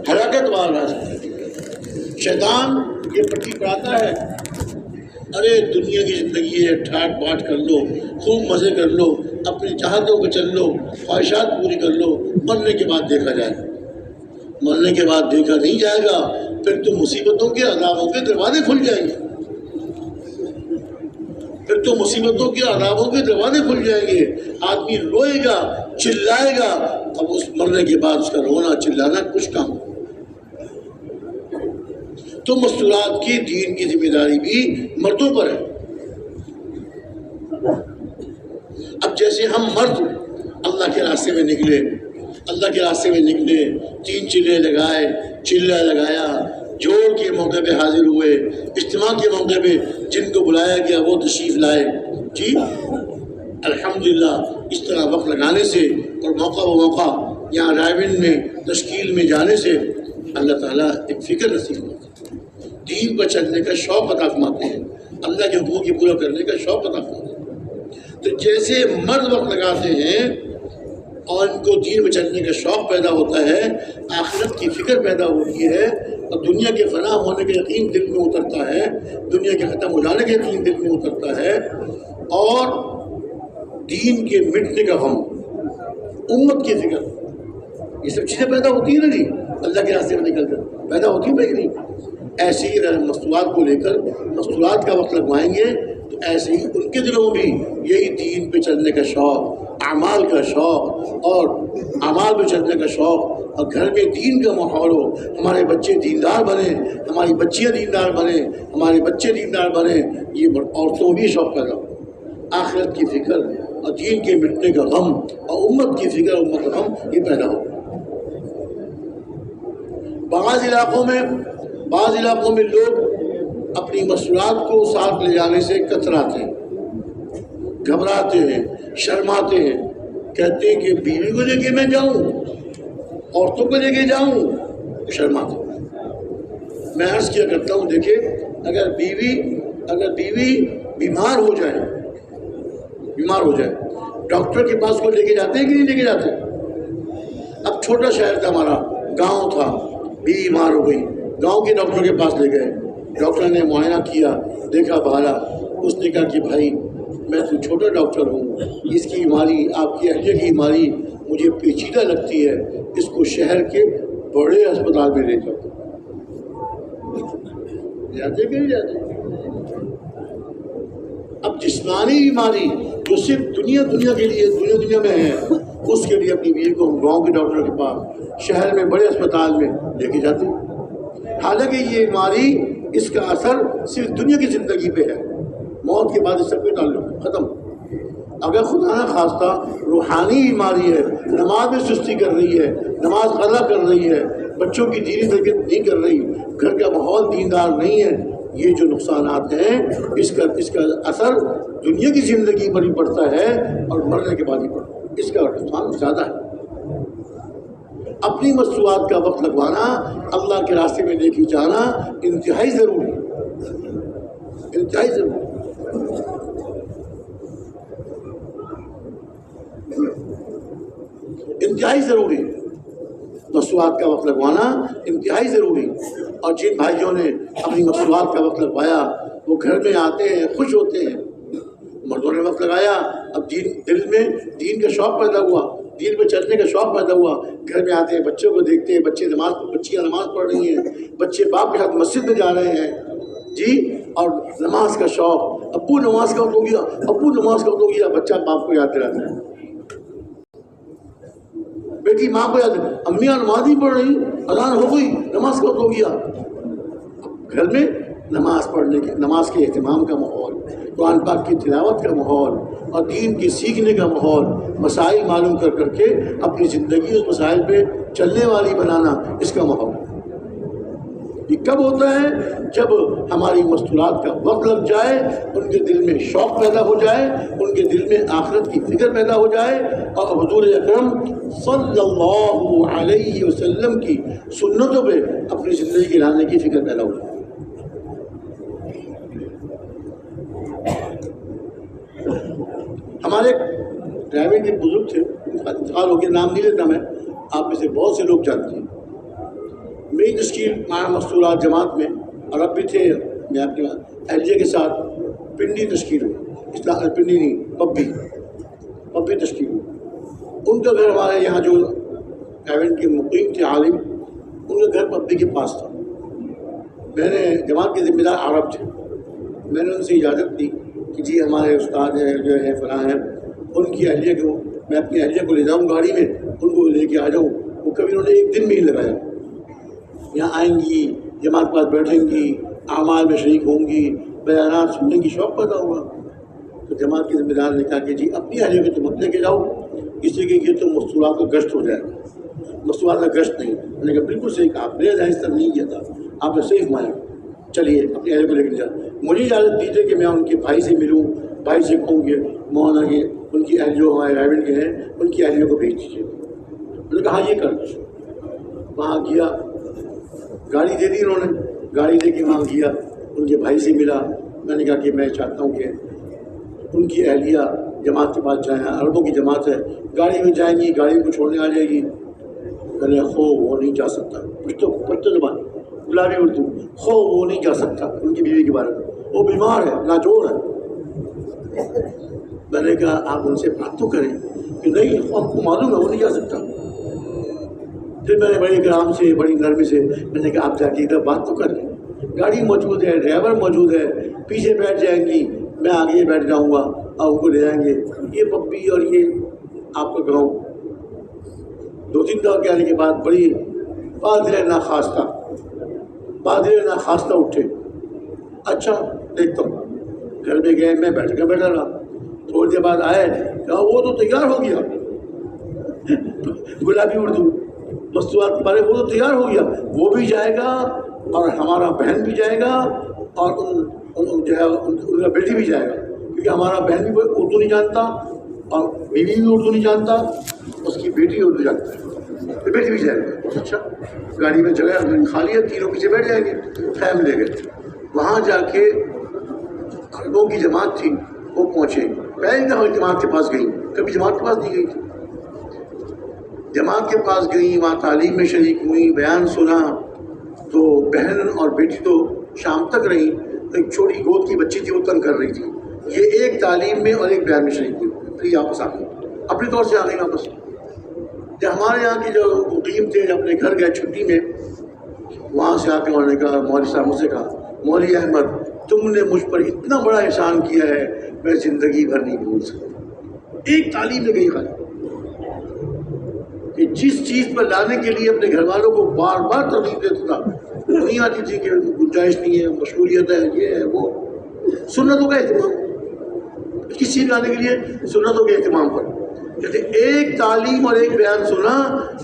ہلاکت والا راستہ۔ شیطان یہ پٹی پڑھاتا ہے، ارے دنیا کی زندگی ہے، ٹھاٹ باٹ کر لو، خوب مزے کر لو، اپنی چاہتوں کو چل لو، خواہشات پوری کر لو، مرنے کے بعد دیکھا جائے گا۔ مرنے کے بعد دیکھا نہیں جائے گا، پھر تو مصیبتوں کے عذابوں کے دروازے کھل جائیں گے، پھر تو مصیبتوں کے عذابوں کے دروازے کھل جائیں گے۔ آدمی روئے گا، چلائے گا، اب اس مرنے کے بعد اس کا رونا چلانا کچھ کم۔ تو مستورات کی دین کی ذمہ داری بھی مردوں پر ہے۔ اب جیسے ہم مرد اللہ کے راستے میں نکلے، اللہ کے راستے میں نکلے، 3 چلے لگائے، چلہ لگایا، جوڑ کے موقع پہ حاضر ہوئے، اجتماع کے موقع پہ جن کو بلایا گیا وہ تشریف لائے، جی الحمدللہ۔ اس طرح وقت لگانے سے اور موقع و موقع یہاں رائے میں تشکیل میں جانے سے اللہ تعالیٰ ایک فکر نصیب کرتے ہیں، دین پر چلنے کا شوق عطا فرماتے ہیں، اللہ کے حکموں کی پورا کرنے کا شوق عطا فرماتے ہیں۔ تو جیسے مرد وقت لگاتے ہیں اور ان کو دین میں چلنے کا شوق پیدا ہوتا ہے، آخرت کی فکر پیدا ہوتی ہے، اور دنیا کے فنا ہونے کا یقین دل میں اترتا ہے، دنیا کے ختم ہو جانے کا یقین دل میں اترتا ہے، اور دین کے مٹنے کا غم، امت کی فکر، یہ سب چیزیں پیدا ہوتی ہیں نا جی، اللہ کے راستے میں نکل کر پیدا ہوتی ہیں بھائی نہیں؟ ایسے ہی مستورات کو لے کر مستورات کا وقت لگوائیں گے تو ایسے ہی ان کے دلوں میں بھی یہی دین پہ چلنے کا شوق، اعمال کا شوق، اور اعمال پہ چلنے کا شوق، اور گھر میں دین کا ماحول ہو، ہمارے بچے دیندار بنے، ہماری بچیاں دیندار بنے، ہمارے بچے دیندار بنے، یہ عورتوں میں بھی شوق پیدا ہو، آخرت کی فکر اور دین کے مٹنے کا غم اور امت کی فکر، امت کا غم یہ پیدا ہو۔ بعض علاقوں میں لوگ اپنی مصروفات کو ساتھ لے جانے سے کتراتے ہیں، گھبراتے ہیں، شرماتے ہیں، کہتے ہیں کہ بیوی کو لے کے میں جاؤں، عورتوں کو لے کے جاؤں، شرماتے ہیں۔ میں عرض کیا کرتا ہوں، دیکھیں اگر بیوی بیمار ہو جائے ڈاکٹر کے پاس کو لے کے جاتے ہیں کہ نہیں لے کے جاتے؟ اب چھوٹا شہر تھا ہمارا، گاؤں تھا، بیوی بیمار ہو گئی، گاؤں کے ڈاکٹر کے پاس لے گئے، ڈاکٹر نے معائنہ کیا، دیکھا بھالا، اس نے کہا کہ بھائی میں تو چھوٹا ڈاکٹر ہوں، اس کی بیماری، آپ کی اہلیہ کی بیماری مجھے پیچیدہ لگتی ہے، اس کو شہر کے بڑے اسپتال میں لے جاؤ۔ جاتے کہ نہیں جاتے؟ اب جسمانی بیماری جو صرف دنیا کے لیے دنیا میں ہے، اس کے لیے اپنی بیوی کو ہم گاؤں کے ڈاکٹر کے پاس، شہر میں بڑے اسپتال میں لے کے جاتے ہیں، حالانکہ یہ بیماری، اس کا اثر صرف دنیا کی زندگی پہ ہے، موت کے بعد اس سے کوئی تعلق نہیں، ختم۔ اگر خدا نہ خواستہ روحانی بیماری ہے، نماز میں سستی کر رہی ہے، نماز قضا کر رہی ہے، بچوں کی دینی تربیت نہیں کر رہی، گھر کا ماحول دیندار نہیں ہے، یہ جو نقصانات ہیں اس کا اثر دنیا کی زندگی پر ہی پڑتا ہے اور مرنے کے بعد ہی پڑتا ہے، اس کا نقصان زیادہ ہے۔ اپنی مصروفات کا وقت لگوانا، اللہ کے راستے میں لے کے جانا انتہائی ضروری ہے، انتہائی ضروری ہے۔ انتہائی ضروری ہے، مصروفات کا وقت لگوانا انتہائی ضروری، اور جن بھائیوں نے اپنی مصروفات کا وقت لگوایا وہ گھر میں آتے ہیں، خوش ہوتے ہیں۔ مردوں نے وقت لگایا، اب دل میں دین کا شوق پیدا ہوا، دین پہ چلنے کا شوق پیدا ہوا، گھر میں آتے ہیں، بچوں کو دیکھتے ہیں، بچیاں نماز پڑھ رہی ہیں، بچے باپ کے ساتھ مسجد میں جا رہے ہیں، جی، اور نماز کا شوق، ابو نماز کا وقت ہو گیا، بچہ باپ کو یاد دلاتا ہے، بیٹی ماں کو یاد، امیاں نماز نہیں پڑھ رہی، اذان ہو گئی، نماز کا وقت ہو گیا۔ گھر میں نماز کے اہتمام کا ماحول، قرآن پاک کی تلاوت کا ماحول، اور دین کی سیکھنے کا ماحول، مسائل معلوم کر کے اپنی زندگی اس مسائل پہ چلنے والی بنانا، اس کا ماحول۔ یہ کب ہوتا ہے؟ جب ہماری مستورات کا وقت لگ جائے، ان کے دل میں شوق پیدا ہو جائے، ان کے دل میں آخرت کی فکر پیدا ہو جائے، اور حضور اکرم صلی اللہ علیہ وسلم کی سنتوں پہ اپنی زندگی لانے کی فکر پیدا ہو جائے۔ ہمارے ڈرائیور کے بزرگ تھے، انتقال ہو گیا، نام نہیں لیتا میں، آپ میں سے بہت سے لوگ جانتے ہیں، میری تشکیل مستورات جماعت میں اور اب بھی تھے، میں آپ کے اہلیہ کے ساتھ پنڈی تشکیل ہوئی، پنڈی نہیں پبی تشکیل ہوئی۔ ان کا گھر ہمارے یہاں جو ایونٹ کے مقیم تھے عالم، ان کا گھر پبی کے پاس تھا۔ میں نے جماعت کے ذمہ دار عرب تھے، میں نے ان سے اجازت دی کہ جی ہمارے استاد ہیں جو ہے فلاں ہیں، ان کی اہلیہ کو میں اپنی اہلیہ کو لے جاؤں گاڑی میں، ان کو لے کے آ جاؤں۔ وہ کبھی انہوں نے ایک دن بھی نہیں لگایا، یہاں آئیں گی، جماعت کے پاس بیٹھیں گی، اعمال میں شریک ہوں گی، بیانات سننے کی شوق پیدا ہوا۔ تو جماعت کے ذمہ دار نے کہا کہ جی اپنی اہلیہ کو تم مت لے کے جاؤ، اس لیے کہ یہ تو مستورات کا گشت ہو جائے گا، مستورات کا گشت نہیں۔ میں نے کہا بالکل صحیح کہا، آپ نے ظاہر تک نہیں کیا تھا، آپ نے صحیح فرمایا، چلیے اپنی اہلیہ کو لے کے جاؤ۔ مجھے اجازت دیجیے کہ میں ان کے بھائی سے ملوں، بھائی سے کہوں گے مولانا کے ان کی اہل جو ہمارے رائبل کے ہیں ان کی اہلیوں کو بھیج دیجیے۔ میں نے کہا یہ کر، وہاں گیا، گاڑی دے دی انہوں نے، گاڑی دے کے وہاں گیا، ان کے بھائی سے ملا۔ میں نے کہا کہ میں چاہتا ہوں کہ ان کی اہلیہ جماعت کے پاس جائیں، عربوں کی جماعت ہے، گاڑی میں جائیں گی، گاڑی کو چھوڑنے آ جائے گی۔ میں نے وہ نہیں جا سکتا، پشتو زبان گلابی اردو، وہ نہیں جا سکتا ان کی بیوی کے بارے میں، وہ بیمار ہے، لاجور ہے۔ میں نے کہا آپ ان سے بات تو کریں کہ نہیں ہم کو معلوم ہے وہ نہیں جا سکتا۔ پھر میں نے بڑے کرام سے، بڑی نرمی سے میں نے کہا آپ جا کے ادھر بات تو کر لیں، گاڑی موجود ہے، ڈرائیور موجود ہے، پیچھے بیٹھ جائیں گی، میں آگے بیٹھ جاؤں گا اور ان کو لے جائیں گے۔ یہ پپی اور یہ آپ کا گاؤں 2-3 دور کے آنے کے بعد بڑی پادر ناخواستہ اٹھے۔ اچھا دیکھتا ہوں، گھر میں گئے، میں بیٹھا رہا، تھوڑی دیر بعد آئے، کہا وہ تو تیار ہو گیا، گلابی اردو مستورات کے بارے میں، وہ تو تیار ہو گیا، وہ بھی جائے گا اور ہمارا بہن بھی جائے گا اور جو ہے ان کا بیٹی بھی جائے گا، کیونکہ ہمارا بہن بھی اردو نہیں جانتا اور بیوی بھی اردو نہیں جانتا، اس کی بیٹی اردو جانتا ہے، تو بیٹی بھی جائے گا۔ بہت اچھا، گاڑی میں جگہ خالی ہے، تینوں پیچھے بیٹھ جائیں گے، خیم لے گئے۔ وہاں جا کے عربوں کی جماعت تھی، وہ پہنچے، پہلے دفعہ جماعت کے پاس گئی، کبھی جماعت کے پاس نہیں گئی تھی، جماعت کے پاس گئی، وہاں تعلیم میں شریک ہوئی، بیان سنا۔ تو بہن اور بیٹی تو شام تک رہی، ایک چھوٹی گود کی بچی تھی وہ تنگ کر رہی تھی، یہ ایک تعلیم میں اور ایک بیان میں شریک ہوئی، پھر یہ واپس آ گئی، اپنے طور سے آ گئی واپس۔ جب ہمارے یہاں کے جو مقیم تھے اپنے گھر گئے چھٹی میں، وہاں سے آ کے انہوں نے کہا، مولوی صاحب مجھ سے کہا، مولوی احمد تم نے مجھ پر اتنا بڑا احسان کیا ہے، میں زندگی بھر نہیں بھول سکتا۔ ایک تعلیم میں گئی خالی، کہ جس چیز پر لانے کے لیے اپنے گھر والوں کو بار بار ترغیب دیتا تھا، نہیں آتی تھی کہ گنجائش نہیں ہے، مشغولیت ہے، یہ ہے وہ، سنتوں کا اہتمام، کس چیز لانے کے لیے سنتوں کے اہتمام پر۔ جیسے ایک تعلیم اور ایک بیان سنا،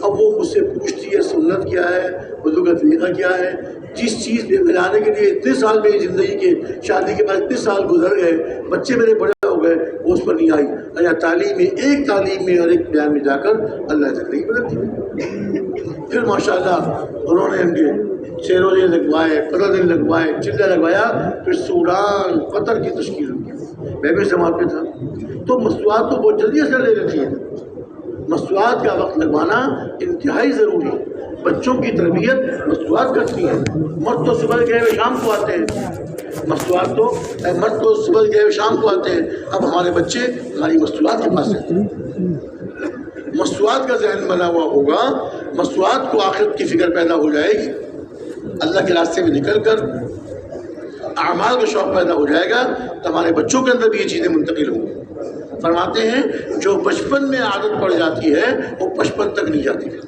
اب وہ مجھ سے پوچھتی ہے سنت کیا ہے، وضو کا طریقہ کیا ہے، جس چیز پہ ملانے کے لیے اتنے سال میری زندگی کے، شادی کے بعد اتنے سال گزر گئے، بچے میرے بڑے ہو گئے، وہ اس پر نہیں آئی۔ یا تعلیم میں، ایک تعلیم میں اور ایک بیان میں جا کر اللہ زندگی بدل دی۔ پھر ماشاءاللہ انہوں نے ہم کے شیروں دن لگوائے، 15 دن لگوائے، چلہ لگوایا، پھر سوڈان قطر کی تشکیل ہوئی، میں بھی جماعت پہ تھا۔ تو مستورات تو بہت جلدی اثر لے لیتی ہے، مستورات کا وقت لگوانا انتہائی ضروری ہے۔ بچوں کی تربیت مستورات کرتی ہیں، مرد تو صبح گئے ہوئے شام کو آتے ہیں، مرد تو صبح گئے ہوئے شام کو آتے ہیں، اب ہمارے بچے ہماری مستورات کے پاس ہیں، مستورات کا ذہن بنا ہوا ہوگا، مستورات کو آخرت کی فکر پیدا ہو جائے گی، اللہ کے راستے میں نکل کر اعمال کا شوق پیدا ہو جائے گا، تو ہمارے بچوں کے اندر بھی یہ چیزیں منتقل ہوں گی۔ فرماتے ہیں جو بچپن میں عادت پڑ جاتی ہے وہ بچپن تک نہیں جاتی ہے،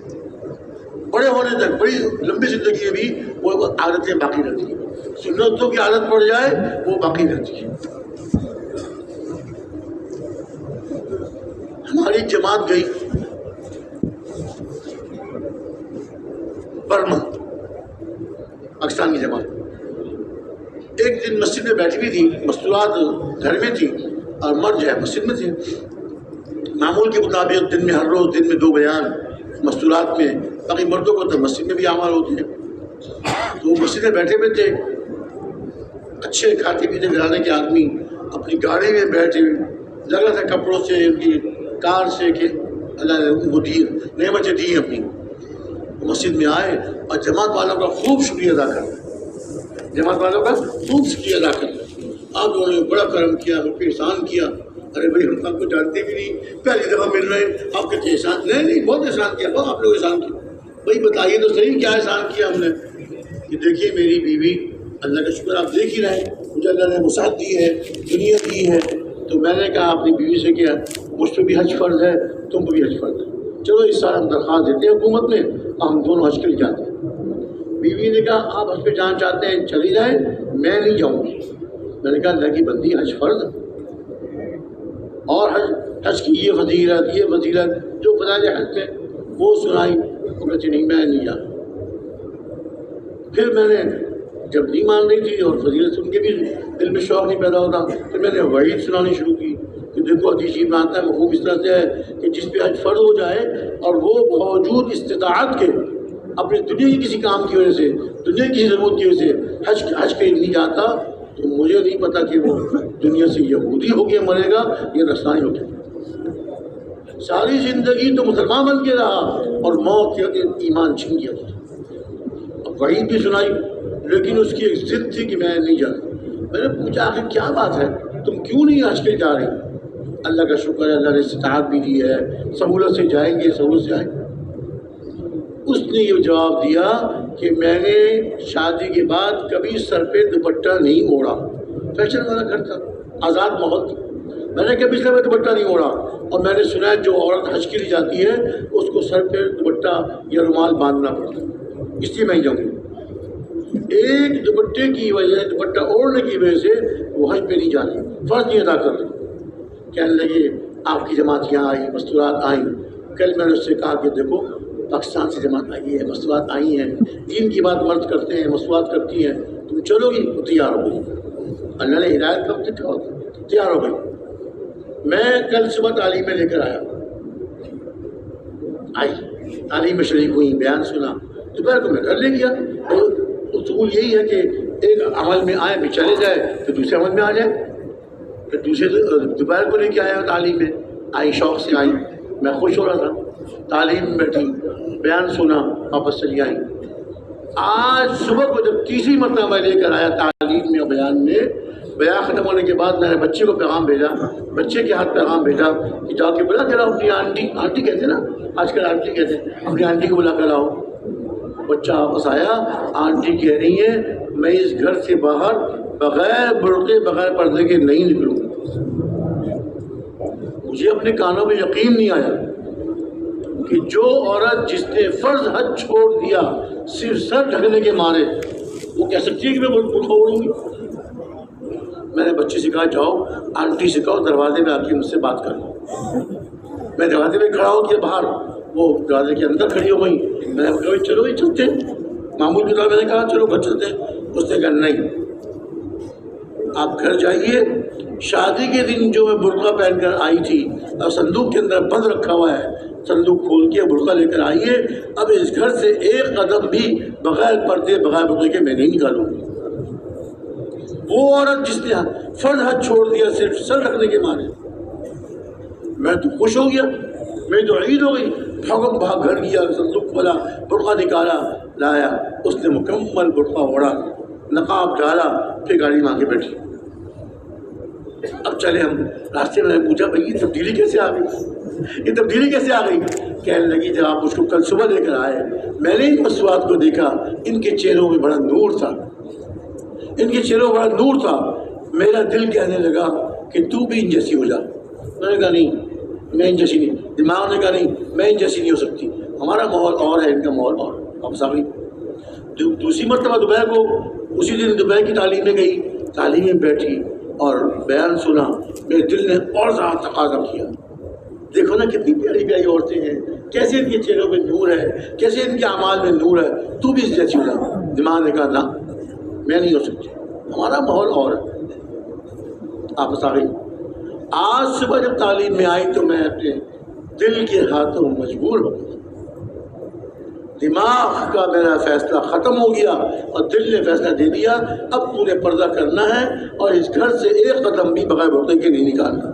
بڑے ہونے تک، بڑی لمبی زندگی میں بھی وہ عادتیں باقی رہتی ہیں۔ سنتوں کی عادت پڑ جائے وہ باقی رہتی ہے۔ ہماری جماعت گئی برما، پاکستان کی جماعت، ایک دن مسجد میں بیٹھی ہوئی تھی، مستورات گھر میں تھی اور مرد جو ہے مسجد میں تھے۔ معمول کے مطابق دن میں ہر روز دن میں 2 بیان مستورات میں، باقی مردوں کو تو مسجد میں بھی اعمال ہوتے ہیں۔ تو وہ مسجد میں بیٹھے ہوئے تھے، اچھے کھاتے پیتے گھرانے کے آدمی، اپنی گاڑی میں بیٹھے، لگ رہا تھا کپڑوں سے، ان کی کار سے کہ اللہ نے ان کو دی، نعمتیں دی اپنی۔ مسجد میں آئے اور جماعت والوں کا خوب شکریہ ادا کرنا، جماعت والوں کا خوب شکریہ ادا کرنا۔ آپ لوگوں نے بڑا کرم کیا، مجھ پہ احسان کیا۔ ارے بھائی ہم آپ کو جانتے بھی نہیں، پہلی دفعہ مل رہے ہیں، آپ کہتے احسان؟ نہیں بہت احسان کیا، بہت آپ لوگ احسان کیا۔ بھائی بتائیے تو صحیح کیا احسان کیا ہم نے؟ کہ دیکھیے میری بیوی، اللہ کا شکر آپ دیکھ ہی رہے ہیں، مجھے اللہ نے وسعت دی ہے، دنیا دی ہے، تو میں نے کہا اپنی بیوی سے کیا مجھ پہ بھی حج فرض ہے، تم پہ بھی حج فرض ہے، چلو اس سال ہم درخواست دیتے ہیں حکومت میں، ہم دونوں حج کے لیے جاتے ہیں۔ بیوی نے کہا آپ حج پہ جانا چاہتے ہیں چلی جائیں، میں نہیں جاؤں گی۔ میں نے کہا اللہ کی بندی حج فرض ہے، اور حج کی یہ فضیلت جو فضائل حج میں وہ سنائی، وہ کہتی نہیں میں نہیں جاتا۔ پھر میں نے جب نہیں مان رہی تھی اور فضیلت سن کے بھی دل میں شوق نہیں پیدا ہوتا، پھر میں نے وعید سنانی شروع کی کہ دیکھو حدیث میں آتا ہے، مفہوم اس طرح سے ہے کہ جس پہ حج فرض ہو جائے اور وہ باوجود استطاعت کے اپنے دنیا کی کسی کام کی وجہ سے، دنیا کی کسی ضرورت کی وجہ سے حج پہ نہیں جاتا، تو مجھے نہیں پتا کہ وہ دنیا سے یہودی ہو کے مرے گا یا نصرانی ہو کے۔ ساری زندگی تو مسلمان بن کے رہا اور موت کے ایمان چھین گیا۔ اب وعید بھی سنائی، لیکن اس کی ایک ضد تھی کہ میں نہیں جاتا۔ میں نے پوچھا آخر کیا بات ہے، تم کیوں نہیں حج کے جا رہی؟ اللہ کا شکر ہے اللہ نے استطاعت بھی دی ہے، سہولت سے جائیں گے، سہولت سے آئیں گے۔ اس نے یہ جواب دیا کہ میں نے شادی کے بعد کبھی سر پہ دوپٹہ نہیں اوڑھا، فیشن والا گھر تھا، آزاد ماحول تھا، میں نے کبھی سر پہ دوپٹہ نہیں اوڑھا، اور میں نے سنا ہے جو عورت حج کے لیے جاتی ہے اس کو سر پہ دوپٹہ یا رومال باندھنا پڑتا ہے، اس لیے میں ہی جاؤں گی۔ ایک دوپٹے کی وجہ، دوپٹہ اوڑھنے کی وجہ سے وہ حج پہ نہیں جاتی، فرض نہیں ادا کر رہی۔ کہنے لگے آپ کی جماعت یہاں آئی، مستورات آئیں۔ کل میں نے اس سے کہا کہ دیکھو پاکستان سے جماعت آئی ہے، مستورات آئی ہیں، دین کی بات مرد کرتے ہیں، مستورات کرتی ہیں، تم چلو گی؟ تو تیار ہو گئی۔ اللہ نے ہدایت کب دکھا ہوتا، تیار ہو گئی۔ میں کل صبح تعلیم میں لے کر آئی، تعلیم میں شریک ہوئی، بیان سنا، دوپہر کو میں گھر لے گیا۔ اصول یہی ہے کہ ایک عمل میں آئے بھی چلے جائے پھر دوسرے عمل میں آ جائے، پھر دوسرے دوپہر کو لے کے آیا تعلیم میں آئی، شوق سے آئی، میں خوش ہو رہا تھا، تعلیم میں بیٹھی، بیان سنا، واپس چلی آئی۔ آج صبح کو جب تیسری مرتبہ میں لے کر آیا تعلیم میں اور بیان میں، بیان ختم ہونے کے بعد میں نے بچے کو پیغام بھیجا، بچے کے ہاتھ پیغام بھیجا کہ جا کے بلا کر آؤ اپنی آنٹی کہتے ہیں نا آج کل، آنٹی کہتے ہیں، اپنی آنٹی کو بلا کر آؤ۔ بچہ واپس آیا، آنٹی کہہ رہی ہے میں اس گھر سے باہر بغیر برقعے بغیر پردے کے نہیں نکلوں۔ مجھے اپنے کانوں میں یقین نہیں آیا کہ جو عورت جس نے فرض حج چھوڑ دیا صرف سر ڈھکنے کے مارے، وہ کہہ سکتی ہے کہ میں برقع اوڑھوں گی؟ میں نے بچے سے کہا جاؤ آنٹی سے کہو دروازے میں آ کے مجھ سے بات کرو۔ میں دروازے میں کھڑا ہو گیا باہر، وہ دروازے کے اندر کھڑی ہو گئی۔ میں نے کہا چلو یہ چلتے ہیں، معمول کی طرح میں نے کہا چلو گھر چلتے ہیں۔ اس نے کہا نہیں، آپ گھر جائیے، شادی کے دن جو میں برقع پہن کر آئی تھی اور صندوق کے اندر بند رکھا ہوا ہے، صندوق کھول کے برقع لے کر آئیے، اب اس گھر سے ایک قدم بھی بغیر پردے بغیر برقعے کے میں نہیں نکالوں گی۔ وہ عورت جس نے فرض حج چھوڑ دیا صرف سر رکھنے کے مارے، میں تو خوش ہو گیا، میری تو عید ہو گئی، بھاگ گھر گیا، صندوق کھولا، برقع نکالا، لایا، اس نے مکمل برقع اوڑھا، نقاب ڈالا، پھر گاڑی میں آ کے بیٹھی۔ اب چلے ہم راستے میں پوچھا بھائی یہ تبدیلی کیسے آ گئی، یہ تبدیلی کیسے آ گئی؟ کہنے لگی جب آپ مجھ کو کل صبح لے کر آئے میں نے ان مسوات کو دیکھا، ان کے چہروں میں بڑا نور تھا، ان کے چہروں میں بڑا نور تھا، میرا دل کہنے لگا کہ تو بھی ان جیسی ہو جا۔ میں نے کہا نہیں میں ان جیسی نہیں، دماغ نے کہا نہیں میں ان جیسی نہیں ہو سکتی، ہمارا ماحول اور ہے، ان کا ماحول اور۔ اب سامنے دوسری مرتبہ دوپہر کو اسی دن دوپہر کی تعلیم میں گئی، تعلیم میں بیٹھی اور بیان سنا، میرے دل نے اور زیادہ تقاضا کیا، دیکھو نا کتنی پیاری پیاری عورتیں ہیں، کیسے ان کے چہروں میں نور ہے، کیسے ان کے اعمال میں نور ہے، تو بھی اس جیسی ہو جا۔ دماغ نے کہا نہ میں نہیں ہو سکتی، ہمارا ماحول اور ہے۔ آپ آ گئی۔ آج صبح جب تعلیم میں آئی تو میں اپنے دل کے ہاتھوں مجبور ہو گیا، دماغ کا میرا فیصلہ ختم ہو گیا اور دل نے فیصلہ دے دیا اب تو نے پردہ کرنا ہے اور اس گھر سے ایک قدم بھی بغیر برقعے کے نہیں نکالنا۔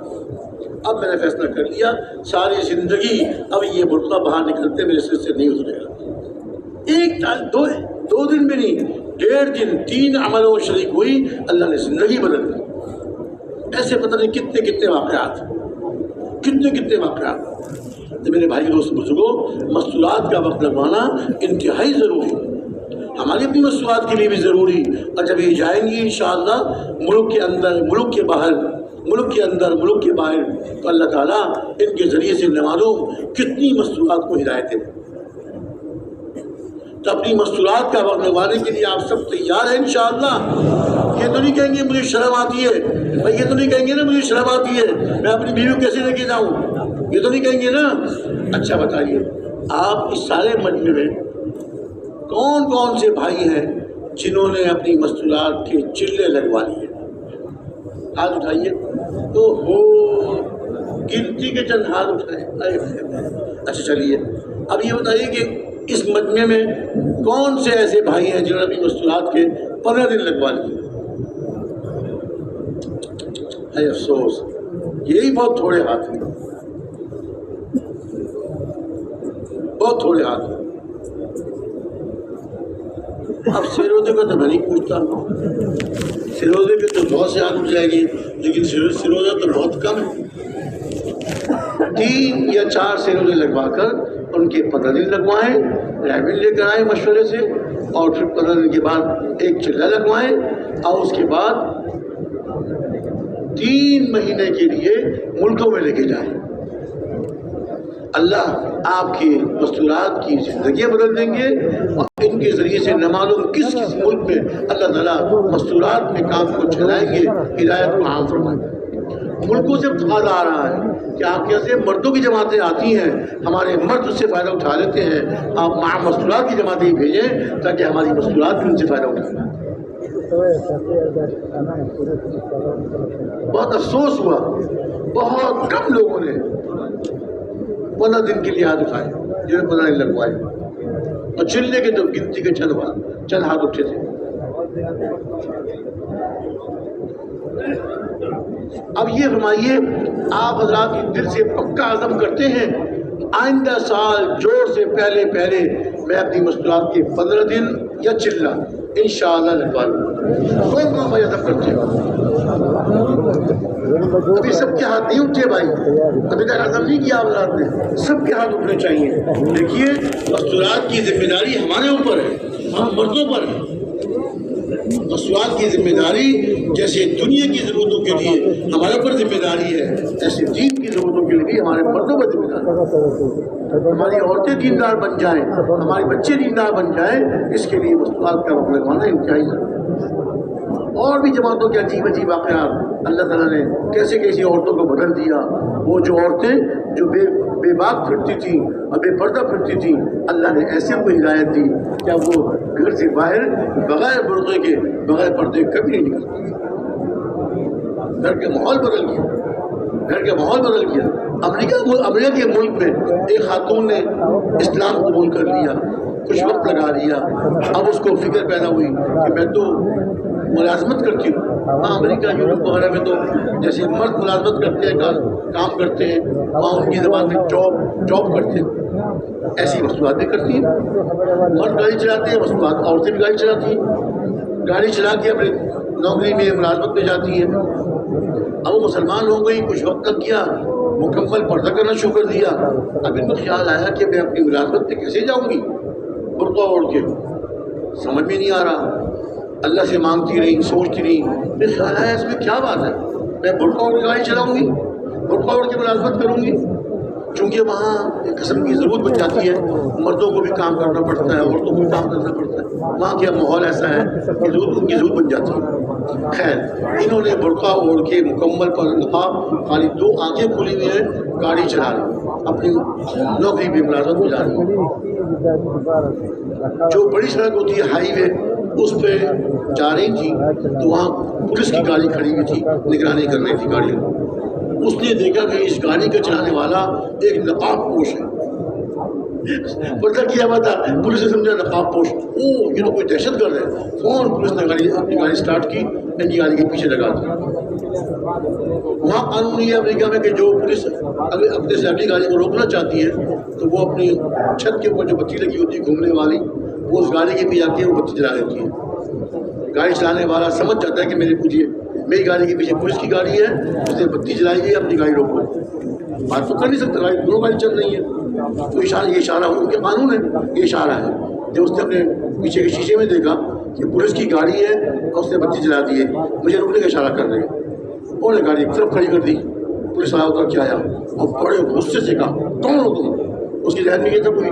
اب میں نے فیصلہ کر لیا ساری زندگی اب یہ برقع باہر نکلتے میرے سر سے نہیں اترے گا۔ ایک دو دن بھی نہیں، 1.5 دن 3 عملوں میں شریک ہوئی، اللہ نے زندگی بدل دی۔ ایسے پتہ نہیں کتنے واقعات، کتنے واقعات۔ تو میرے بھائی دوست بزرگوں، مستورات کا وقت لگوانا انتہائی ضروری ہے، ہماری اپنی مستورات کے لیے بھی ضروری۔ اور جب یہ جائیں گی انشاءاللہ ملک کے اندر، ملک کے باہر، ملک کے اندر، ملک کے باہر، تو اللہ تعالیٰ ان کے ذریعے سے نہ معلوم کتنی مستورات کو ہدایتیں دیں۔ تو اپنی مستورات کا وقت لگوانے کے لیے آپ سب تیار ہیں انشاءاللہ؟ یہ تو نہیں کہیں گے مجھے شرم آتی ہے بھائی، یہ تو نہیں کہیں گے نا مجھے شرم آتی ہے، میں اپنی بیوی کو کیسے لے کے جاؤں، یہ تو نہیں کہیں گے نا؟ اچھا بتائیے، آپ اس سارے مجمع میں کون سے بھائی ہیں جنہوں نے اپنی مستورات کے چلے لگوا لیے؟ ہاتھ اٹھائیے۔ تو ہو گنتی کے چند ہاتھ اٹھائے۔ اچھا چلیے، اب یہ بتائیے کہ اس مجمع میں کون سے ایسے بھائی ہیں جنہوں نے اپنی مستورات کے 15 دن لگوا لیے؟ ہے افسوس، یہی بہت تھوڑے ہاتھ ہیں، بہت تھوڑے ہاتھ ہیں۔ اب سروزے کا تو میں نہیں پوچھتا، سروزے کے تو بہت سے ہاتھ اٹھ جائے گی، لیکن سروزہ تو بہت کم ہے۔ 3 یا 4 سروزے لگوا کر ان کے 15 دن لگوائیں، ڈرائیونگ لے کر آئیں مشورے سے، اور پھر 15 دن کے بعد ایک چلہ لگوائیں، اور اس کے بعد 3 مہینے کے لیے ملکوں میں لے کے جائیں۔ اللہ آپ کی مستورات کی زندگیاں بدل دیں گے، اور ان کے ذریعے سے نہ معلوم کس ملک میں اللہ تعالیٰ مستورات میں کام کو چلائیں گے، ہدایت کو عام فرمائیں گے۔ ملکوں سے فائدہ آ رہا ہے کہ آپ کے یہاں سے مردوں کی جماعتیں آتی ہیں، ہمارے مرد اس سے فائدہ اٹھا لیتے ہیں، آپ مستورات کی جماعتیں ہی بھیجیں تاکہ ہماری مستورات بھی ان سے فائدہ اٹھائیں۔ بہت افسوس ہوا، بہت کم لوگوں نے 15 دن کے لیے ہاتھ اٹھائے جنہیں 15 دن لگوائے، اور چلنے کے تو گنتی کے چند ہاتھ اٹھے تھے۔ اب یہ فرمائیے، آپ حضرات دل سے پکا عزم کرتے ہیں آئندہ سال جوڑ سے پہلے میں اپنی مستورات کے 15 دن یا چلہ انشاءاللہ لگوا لوں؟ کون بھائی عزم کرتے ہیں؟ ابھی سب کے ہاتھ نہیں اٹھے بھائی، ابھی تک عزم نہیں کیا حضرات نے، سب کے ہاتھ اٹھنے چاہیے۔ دیکھیے، مستورات کی ذمہ داری ہمارے اوپر ہے، ہم مردوں پر ہے۔ مستورات کی ذمہ داری جیسے دنیا کی ضرورتوں کے لیے ہمارے اوپر ذمہ داری ہے، ایسے دین کی ضرورتوں کے لیے بھی ہمارے مردوں پر ذمہ داری ہے۔ ہماری عورتیں دیندار بن جائیں، ہمارے بچے دیندار بن جائیں، اس کے لیے مستورات کا وقت لگوانا انتہائی ضروری ہے۔ اور بھی جماعتوں کے عجیب واقعات اللہ تعالیٰ نے کیسے عورتوں کو بدل دیا۔ وہ جو عورتیں جو بے باک پھرتی تھیں اور بے پردہ پھرتی تھیں، اللہ نے ایسے کو ہدایت دی کہ اب وہ گھر سے باہر بغیر برقعے کے، بغیر پردے کبھی نہیں نکلتی۔ گھر کا ماحول بدل گیا، گھر کا ماحول بدل گیا۔ امریکہ کے ملک میں ایک خاتون نے اسلام قبول کر لیا، کچھ وقت لگا لیا، اب اس کو فکر پیدا ہوئی کہ میں تو ملازمت کرتی ہوں۔ ہاں، امریکہ یورپ وغیرہ میں تو جیسے مرد ملازمت کرتے ہیں، کام کرتے ہیں، وہاں ان کی زبان میں جاب کرتے ہیں، ایسی مصنوعات بھی کرتی ہیں۔ مرد گاڑی چلاتے ہیں، مصنوعات عورتیں بھی گاڑی چلاتی ہیں، گاڑی چلا کے اپنے نوکری میں ملازمت میں جاتی ہیں۔ اب وہ مسلمان ہو گئی، کچھ وقت تک کیا، مکمل پردہ کرنا شروع کر دیا۔ اب ان کو خیال آیا کہ میں اپنی ملازمت پہ کیسے جاؤں گی برقع اوڑھ کے، سمجھ میں نہیں آ رہا۔ اللہ سے مانگتی رہی، سوچتی رہی، پھر خیال آیا اس میں کیا بات ہے، میں برقع اوڑھ کے گاڑی چلاؤں گی، برقع اوڑھ کے ملازمت کروں گی۔ چونکہ وہاں ایک قسم کی ضرورت بن جاتی ہے، مردوں کو بھی کام کرنا پڑتا ہے، عورتوں کو بھی کام کرنا پڑتا ہے، وہاں کا ماحول ایسا ہے کہ ان کی ضرورت بن جاتی ہے۔ خیر، انہوں نے برقع اوڑھ کے مکمل پر نقاب، خالی 2 آنکھیں کھلی ہوئی ہیں، گاڑی چلا رہی، اپنی نوکری بھی ملازمت میں جا رہی۔ جو بڑی سڑک ہوتی ہے ہائی وے، اس پہ جا رہی تھی تو وہاں پولیس کی گاڑی کھڑی ہوئی تھی، نگرانی کر رہی تھی گاڑی کو۔ اس نے دیکھا کہ اس گاڑی کا چلانے والا ایک نقاب پوش ہے، پردہ کیا ہوا تھا، پولیس نے سمجھا نقاب پوش، یہ تو کوئی دہشت گرد ہے۔ فوراً پولیس نے اپنی گاڑی اسٹارٹ کی، ان کی گاڑی کے پیچھے لگا دی۔ وہاں قانون یہ ہے امریکہ میں کہ جو پولیس اپنے سے اگلی گاڑی کو روکنا چاہتی ہے تو وہ اپنی چھت کے اوپر جو بتی لگی ہوتی ہے گھومنے والی، وہ اس گاڑی کے پیچھے آ کے وہ بتی جلا دیتی ہے. گاڑی چلانے والا سمجھ جاتا ہے کہ میری گاڑی کے پیچھے پولیس کی گاڑی ہے, اس نے بتی جلائی ہے, اپنی گاڑی روکو. بات تو کر نہیں سکتا, گاڑی دونوں گاڑی چل رہی ہے. تو یہ اشارہ ان کے قانون ہے, یہ اشارہ ہے. جب اس نے اپنے پیچھے کے شیشے میں دیکھا کہ پولیس کی گاڑی ہے اور اس نے بتی جلا دی ہے, مجھے رکنے کا اشارہ کر رہے ہیں. انہوں نے گاڑی ایک طرف کھڑی کر دی. پولیس والا اتر کے آیا اور بڑے غصے سے کہا, کون ہو تم؟ اس کی ذہن میں یہ تھا کوئی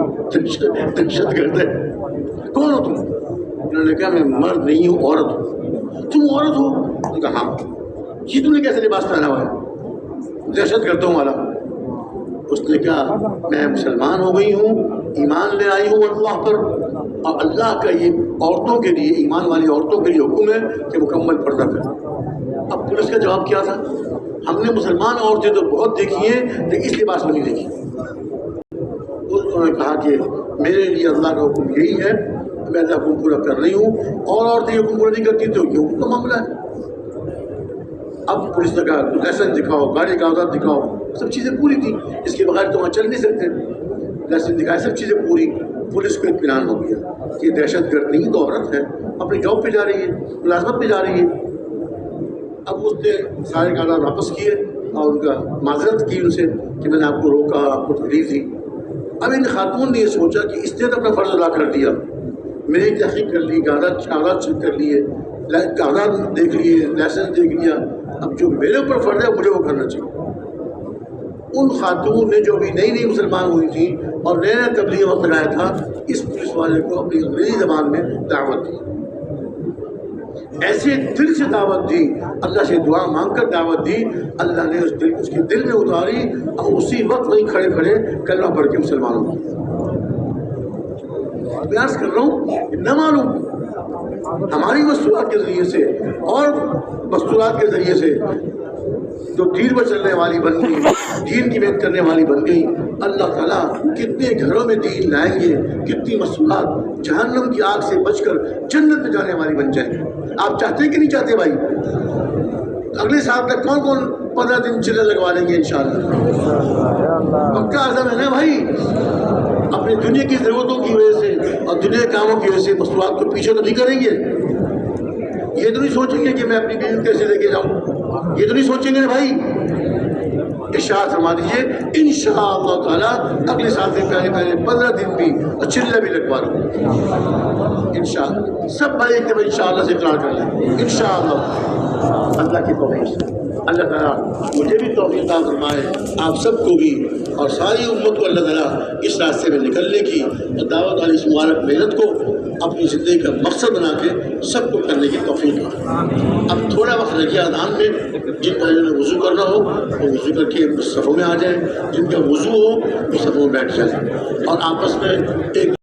دہشت گرد ہے. کون ہو تم؟ انہوں نے کہا میں مرد نہیں ہوں, عورت ہوں. تم عورت ہو؟ انہوں نے کہا ہاں. یہ تم نے کیسے لباس پہنا ہوا ہے؟ دہشت گردوں والا. اس نے کہا میں مسلمان ہو گئی ہوں, ایمان لے آئی ہوں اللہ پر, اور اللہ کا یہ عورتوں کے لیے, ایمان والی عورتوں کے لیے حکم ہے کہ مکمل پردہ کریں. اب پولیس کا جواب کیا تھا؟ ہم نے مسلمان عورتیں تو بہت دیکھی ہیں لیکن اس لباس میں نہیں دیکھی. انہوں نے کہا کہ میرے لیے اللہ کا حکم یہی ہے, میں اللہ حکم پورا کر رہی ہوں, اور عورتیں حکم پورا نہیں کرتی تو یہ حکم کا معاملہ ہے. اب پولیس نے کہا لائسنس دکھاؤ, گاڑی کا کاغذات دکھاؤ. سب چیزیں پوری تھیں, اس کے بغیر تو وہاں چل نہیں سکتے. لائسنس دکھائے, سب چیزیں پوری. پولیس کو اطمینان ہو گیا کہ دہشت گرد نہیں تو عورت ہے, اپنی جاب پہ جا رہی ہے, ملازمت پہ جا رہی ہے. اب اس نے سارے کاغذات واپس کیے اور ان کا معذرت کی ان سے کہ میں نے آپ کو روکا, آپ کو تکلیف دی. اب ان خاتون نے یہ سوچا کہ اس نے تو اپنا فرض ادا کر دیا, میری تحقیق کر لی, کاغذات چیک کر لیے, کاغذات دیکھ لیے, لائسنس دیکھ لیا, اب جو میرے اوپر فرض ہے مجھے وہ کرنا چاہیے. ان خاتون نے جو بھی نئی مسلمان ہوئی تھی اور نیا تبلیغ وقت لگایا تھا, اس پولیس والے کو اپنی انگریزی زبان میں دعوت دی. ایسے دل سے دعوت دی, اللہ سے دعا مانگ کر دعوت دی. اللہ نے اس کے دل میں اتاری اور اسی وقت وہیں کھڑے کھڑے کلمہ پڑھ کے مسلمان ہو گئے. پیاس کر رہا ہوں نہ معلوم ہماری مستورات کے ذریعے سے اور مستورات کے ذریعے سے جو دین پر چلنے والی بن گئی, دین کی محنت کرنے والی بن گئی, اللہ تعالیٰ کتنے گھروں میں دین لائیں گے, کتنی مصروفات جہنم کی آگ سے بچ کر جنت میں جانے والی بن جائیں گے. آپ چاہتے ہیں کہ نہیں چاہتے بھائی؟ اگلے سال تک کون 15 دن چلے لگوا لیں گے انشاءاللہ؟ پکا عزم ہے نا بھائی. اپنی دنیا کی ضرورتوں کی وجہ سے اور دنیا کے کاموں کی وجہ سے مصروفات کو پیچھے تو نہیں کریں گے. یہ تو نہیں سوچیں گے کہ میں اپنی بیوی کیسے لے کے جاؤں, یہ تو نہیں سوچیں گے بھائی. ارشاد فرما دیجیے انشاءاللہ تعالیٰ اگلے سال سے پہلے 15 دن بھی اور چلہ بھی لگوا رہا ہوں انشاءاللہ. سب بھائی ایک دفعہ انشاءاللہ سے اقرار کر لیں انشاءاللہ. اللہ کی توفیق سے اللہ تعالیٰ مجھے بھی توفیق عطا فرمائے, آپ سب کو بھی, اور ساری امت کو اللہ تعالیٰ اس راستے میں نکلنے کی اور دعوت والی اس مبارک محنت کو اپنی زندگی کا مقصد بنا کے سب کو کرنے کی توفیق دے. اب تھوڑا وقت رہ گیا اذان میں. جن بھائیوں نے وضو کرنا ہو وہ وضو کر کے صفوں میں آ جائیں, جن کا وضو ہو وہ صفوں میں بیٹھ جائیں اور آپس میں ایک